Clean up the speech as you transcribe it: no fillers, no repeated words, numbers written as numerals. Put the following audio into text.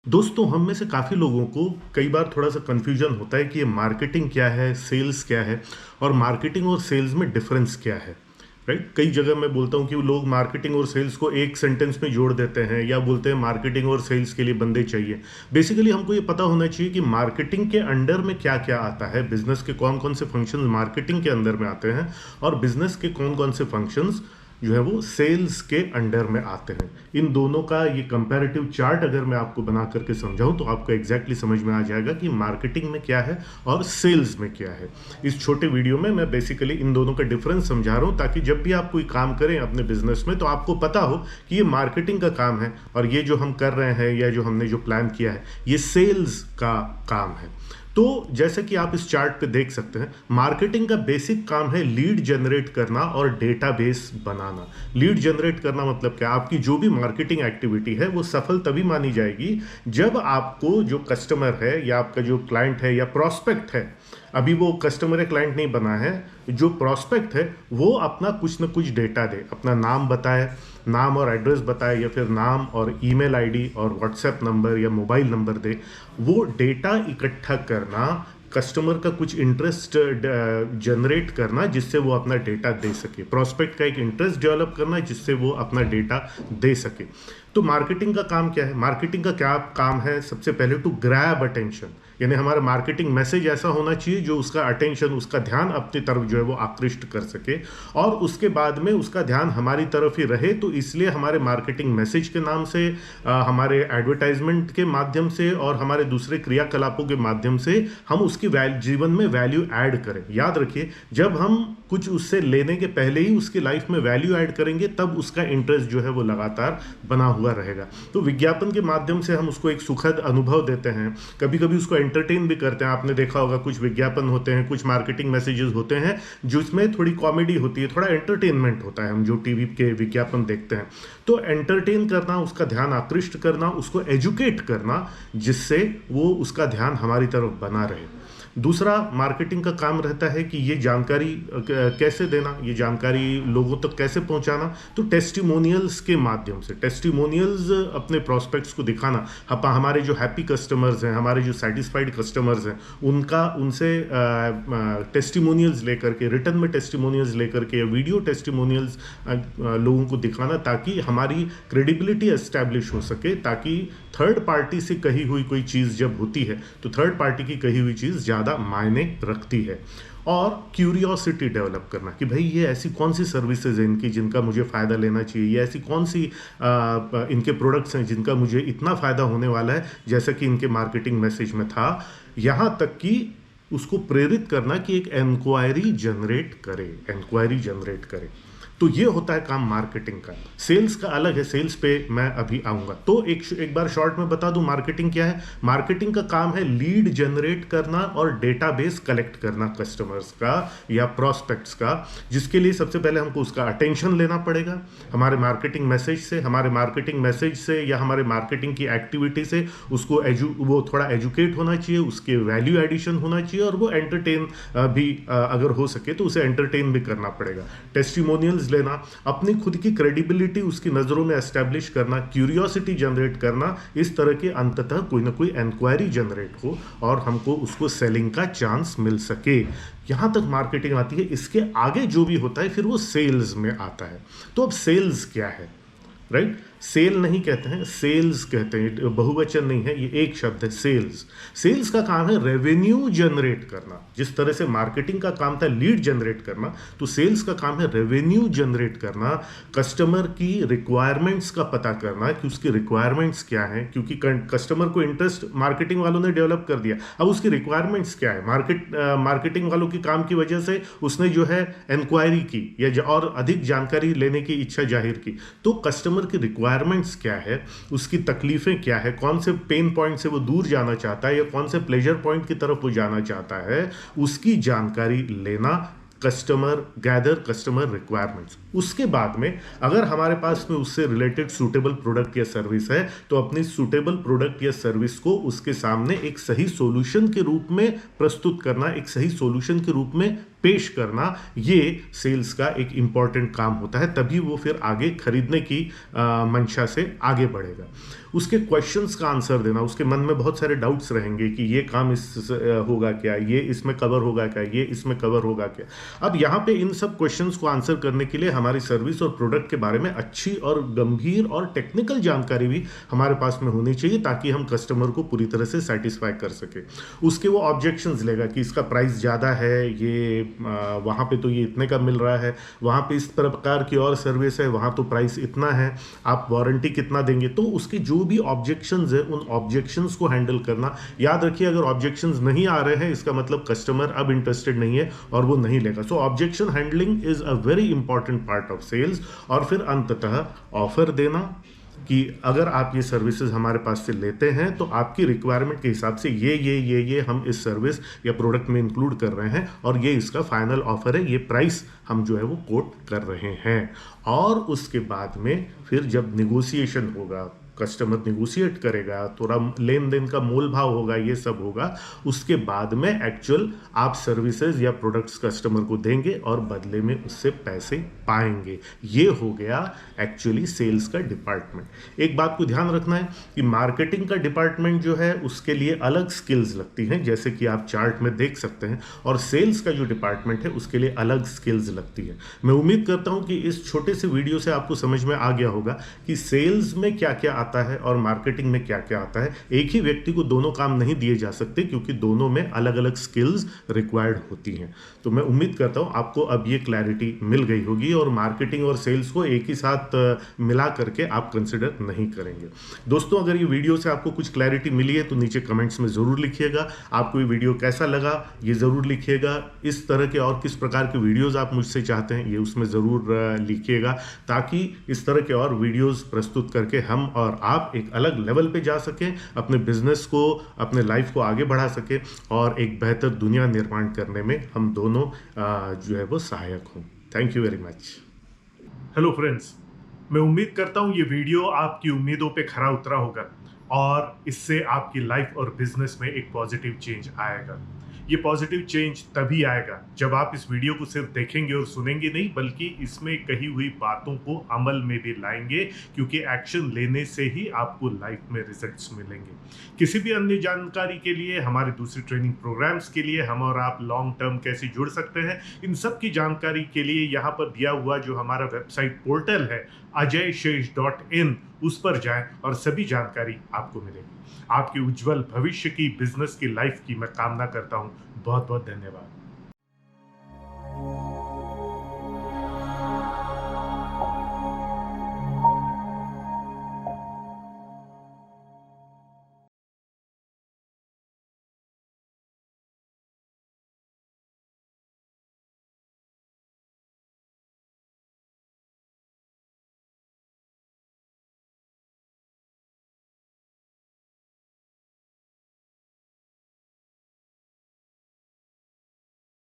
दोस्तों, हम में से काफ़ी लोगों को कई बार थोड़ा-सा कन्फ्यूजन होता है कि ये मार्केटिंग क्या है, सेल्स क्या है और मार्केटिंग और सेल्स में डिफरेंस क्या है, राइट? कई जगह मैं बोलता हूँ कि लोग मार्केटिंग और सेल्स को एक सेंटेंस में जोड़ देते हैं या बोलते हैं मार्केटिंग और सेल्स के लिए बंदे चाहिए। बेसिकली हमको ये पता होना चाहिए कि मार्केटिंग के अंडर में क्या-क्या आता है, बिज़नेस के कौन-कौन से फंक्शंस मार्केटिंग के अंदर में आते हैं और बिज़नेस के कौन-कौन से फंक्शंस जो है वो सेल्स के अंडर में आते हैं। इन दोनों का ये कंपैरेटिव चार्ट अगर मैं आपको बना करके समझाऊं तो आपको एग्जैक्टली समझ में आ जाएगा कि मार्केटिंग में क्या है और सेल्स में क्या है। इस छोटे वीडियो में मैं बेसिकली इन दोनों का डिफरेंस समझा रहा हूं ताकि जब भी आप कोई काम करें अपने बिजनेस में तो आपको पता हो कि ये मार्केटिंग का काम है और ये जो हम कर रहे हैं या जो हमने जो प्लान किया है ये सेल्स का काम है। तो जैसे कि आप इस चार्ट पे देख सकते हैं, मार्केटिंग का बेसिक काम है लीड जनरेट करना और डेटाबेस बनाना। लीड जनरेट करना मतलब क्या? आपकी जो भी मार्केटिंग एक्टिविटी है वो सफल तभी मानी जाएगी जब आपको जो कस्टमर है या आपका जो क्लाइंट है या प्रोस्पेक्ट है, अभी वो कस्टमर या क्लाइंट नहीं बना है, जो प्रोस्पेक्ट है वो अपना कुछ ना कुछ डेटा दे, अपना नाम बताए, नाम और एड्रेस बताए या फिर नाम और ईमेल आईडी और व्हाट्सएप नंबर या मोबाइल नंबर दे। वो डेटा इकट्ठा करना, कस्टमर का कुछ इंटरेस्ट जनरेट करना जिससे वो अपना डेटा दे सके, प्रोस्पेक्ट का एक इंटरेस्ट डेवलप करना जिससे वो अपना डेटा दे सके। तो मार्केटिंग का काम क्या है? मार्केटिंग का क्या काम है? सबसे पहले टू ग्रैब अटेंशन, यानी हमारा मार्केटिंग मैसेज ऐसा होना चाहिए जो उसका अटेंशन, उसका ध्यान अपनी तरफ जो है वो आकृष्ट कर सके और उसके बाद में उसका ध्यान हमारी तरफ ही रहे। तो इसलिए हमारे मार्केटिंग मैसेज के नाम से, हमारे एडवर्टाइजमेंट के माध्यम से और हमारे दूसरे क्रियाकलापों के माध्यम से हम उसकी जीवन में वैल्यू ऐड करें। याद रखिए, जब हम कुछ उससे लेने के पहले ही उसकी लाइफ में वैल्यू ऐड करेंगे तब उसका इंटरेस्ट जो है वो लगातार बना हुआ रहेगा। तो विज्ञापन के माध्यम से हम उसको एक सुखद अनुभव देते हैं, कभी कभी उसको एंटरटेन भी करते हैं। आपने देखा होगा कुछ विज्ञापन होते हैं, कुछ मार्केटिंग मैसेजेस होते हैं जिसमें थोड़ी कॉमेडी होती है, थोड़ा एंटरटेनमेंट होता है। हम जो टीवी के विज्ञापन देखते हैं तो एंटरटेन करना, उसका ध्यान आकृष्ट करना, उसको एजुकेट करना जिससे वो उसका ध्यान हमारी तरफ बना रहे। दूसरा मार्केटिंग का काम रहता है कि ये जानकारी कैसे देना, ये जानकारी लोगों तक कैसे पहुंचाना। तो टेस्टिमोनियल्स के माध्यम से, टेस्टिमोनियल्स अपने प्रोस्पेक्ट्स को दिखाना। हमारे जो हैप्पी कस्टमर्स हैं, हमारे जो सेटिस्फाइड कस्टमर्स हैं, उनसे टेस्टिमोनियल्स लेकर के, रिटर्न में टेस्टिमोनियल्स लेकर के या वीडियो टेस्टिमोनियल्स लोगों को दिखाना ताकि हमारी क्रेडिबिलिटी एस्टैब्लिश हो सके, ताकि थर्ड पार्टी से कही हुई कोई चीज़ जब होती है तो थर्ड पार्टी की कही हुई चीज़ ज़्यादा मायने रखती है। और क्यूरियोसिटी डेवलप करना कि भाई ये ऐसी कौन सी सर्विसेज हैं इनकी जिनका मुझे फ़ायदा लेना चाहिए, ये ऐसी कौन सी इनके प्रोडक्ट्स हैं जिनका मुझे इतना फ़ायदा होने वाला है जैसा कि इनके मार्केटिंग मैसेज में था। यहाँ तक कि उसको प्रेरित करना कि एक इंक्वायरी जनरेट करे। तो ये होता है काम मार्केटिंग का। सेल्स का अलग है, सेल्स पे मैं अभी आऊंगा। तो एक बार शॉर्ट में बता दूं मार्केटिंग क्या है। मार्केटिंग का काम है लीड जनरेट करना और डेटाबेस कलेक्ट करना कस्टमर्स का या प्रोस्पेक्ट्स का, जिसके लिए सबसे पहले हमको उसका अटेंशन लेना पड़ेगा। हमारे मार्केटिंग मैसेज से या हमारे मार्केटिंग की एक्टिविटी से उसको वो थोड़ा एजुकेट होना चाहिए, उसके वैल्यू एडिशन होना चाहिए और वो एंटरटेन भी अगर हो सके तो उसे एंटरटेन भी करना पड़ेगा। टेस्टिमोनियल्स लेना, अपनी खुद की क्रेडिबिलिटी उसकी नज़रों में एस्टैब्लिश करना, क्यूरियोसिटी जनरेट करना, इस तरह के अंततः कोई ना कोई इंक्वायरी जनरेट हो और हमको उसको सेलिंग का चांस मिल सके। यहाँ तक मार्केटिंग आती है। इसके आगे जो भी होता है फिर वो सेल्स में आता है। तो अब सेल्स क्या है, राइट? सेल नहीं कहते हैं, सेल्स कहते हैं, बहुवचन नहीं है, ये एक शब्द है सेल्स। सेल्स का काम है रेवेन्यू जनरेट करना। जिस तरह से मार्केटिंग का काम था लीड जनरेट करना, तो सेल्स का काम है रेवेन्यू जनरेट करना, कस्टमर की रिक्वायरमेंट्स का पता करना कि उसकी रिक्वायरमेंट्स क्या है, क्योंकि कस्टमर को इंटरेस्ट मार्केटिंग वालों ने डेवलप कर दिया, अब उसकी रिक्वायरमेंट्स क्या है। मार्केटिंग वालों की काम की वजह से उसने जो है इंक्वायरी की या और अधिक जानकारी लेने की इच्छा जाहिर की। तो कस्टमर की रिक्वायरमेंट्स क्या है, उसकी तकलीफें क्या है, कौन से पेन पॉइंट से वो दूर जाना चाहता है या कौन से प्लेजर पॉइंट की तरफ वो जाना चाहता है, उसकी जानकारी लेना। Customer requirements. उसके बाद में अगर हमारे पास में उससे रिलेटेड सूटेबल प्रोडक्ट या सर्विस है तो अपनी सूटेबल प्रोडक्ट या सर्विस को उसके सामने एक सही सॉल्यूशन के रूप में प्रस्तुत करना, एक सही सॉल्यूशन के रूप में पेश करना, ये सेल्स का एक इम्पॉर्टेंट काम होता है। तभी वो फिर आगे खरीदने की मंशा से आगे बढ़ेगा। उसके क्वेश्चंस का आंसर देना, उसके मन में बहुत सारे डाउट्स रहेंगे कि ये काम इस होगा क्या, ये इसमें कवर होगा क्या, ये इसमें कवर होगा क्या। अब यहाँ पे इन सब क्वेश्चंस को आंसर करने के लिए हमारी सर्विस और प्रोडक्ट के बारे में अच्छी और गंभीर और टेक्निकल जानकारी भी हमारे पास में होनी चाहिए, ताकि हम कस्टमर को पूरी तरह से सेटिस्फाई कर सके। उसके वो ऑब्जेक्शंस लेगा कि इसका प्राइस ज़्यादा है, ये वहाँ पे तो ये इतने का मिल रहा है, वहाँ पे इस प्रकार की और सर्विस है, वहाँ तो प्राइस इतना है, आप वारंटी कितना देंगे। तो उसके जो भी ऑब्जेक्शंस है, उन ऑब्जेक्शंस को हैंडल करना। याद रखिए, अगर ऑब्जेक्शंस नहीं आ रहे हैं, इसका मतलब कस्टमर अब इंटरेस्टेड नहीं है और वो नहीं लेगा। So objection handling is a very important part of sales. और फिर अंततः ऑफर देना कि अगर आप ये सर्विसेज हमारे पास से लेते हैं तो आपकी रिक्वायरमेंट के हिसाब से ये हम इस सर्विस या प्रोडक्ट में इंक्लूड कर रहे हैं, और ये इसका फाइनल ऑफर है, ये प्राइस हम जो है वो कोट कर रहे हैं। और उसके बाद में फिर जब निगोशिएशन होगा, कस्टमर निगोशिएट करेगा, थोड़ा लेन देन का मोल भाव होगा, ये सब होगा, उसके बाद में एक्चुअल आप सर्विसेज या प्रोडक्ट्स कस्टमर को देंगे और बदले में उससे पैसे पाएंगे। ये हो गया एक्चुअली सेल्स का डिपार्टमेंट। एक बात को ध्यान रखना है कि मार्केटिंग का डिपार्टमेंट जो है उसके लिए अलग स्किल्स लगती हैं, जैसे कि आप चार्ट में देख सकते हैं, और सेल्स का जो डिपार्टमेंट है उसके लिए अलग स्किल्स लगती है। मैं उम्मीद करता हूं कि इस छोटे से वीडियो से आपको समझ में आ गया होगा कि सेल्स में क्या क्या आता है और मार्केटिंग में क्या क्या आता है। एक ही व्यक्ति को दोनों काम नहीं दिए जा सकते, क्योंकि दोनों में अलग अलग स्किल्स रिक्वायर्ड होती हैं। तो मैं उम्मीद करता हूं आपको अब ये क्लैरिटी मिल गई होगी, और मार्केटिंग और सेल्स को एक ही साथ मिला करके आप कंसिडर नहीं करेंगे। दोस्तों, अगर ये वीडियो से आपको कुछ क्लैरिटी मिली है तो नीचे कमेंट्स में ज़रूर लिखिएगा। आपको ये वीडियो कैसा लगा ये ज़रूर लिखिएगा। इस तरह के और किस प्रकार के वीडियोज़ आप मुझसे चाहते हैं ये उसमें ज़रूर लिखिएगा, ताकि इस तरह के और वीडियोज़ प्रस्तुत करके हम और आप एक अलग लेवल पे जा सकें, अपने बिजनेस को, अपने लाइफ को आगे बढ़ा सकें, और एक बेहतर दुनिया निर्माण करने में हम दोनों जो है वो सहायक हों। Thank you very much. Hello friends, मैं उम्मीद करता हूँ ये वीडियो आपकी उम्मीदों पे खरा उतरा होगा और इससे आपकी लाइफ और बिजनेस में एक पॉजिटिव चेंज आएगा। ये पॉजिटिव चेंज तभी आएगा जब आप इस वीडियो को सिर्फ देखेंगे और सुनेंगे नहीं, बल्कि इसमें कही हुई बातों को अमल में भी लाएंगे, क्योंकि एक्शन लेने से ही आपको लाइफ में रिजल्ट्स मिलेंगे। किसी भी अन्य जानकारी के लिए, हमारे दूसरी ट्रेनिंग प्रोग्राम्स के लिए, हम और आप लॉन्ग टर्म कैसे जुड़ सकते हैं, इन सब की जानकारी के लिए यहाँ पर दिया हुआ जो हमारा वेबसाइट पोर्टल है ajayshesh.in, उस पर जाएं और सभी जानकारी आपको मिलेगी। आपके उज्जवल भविष्य की, बिजनेस की, लाइफ की मैं कामना करता हूं। बहुत बहुत धन्यवाद।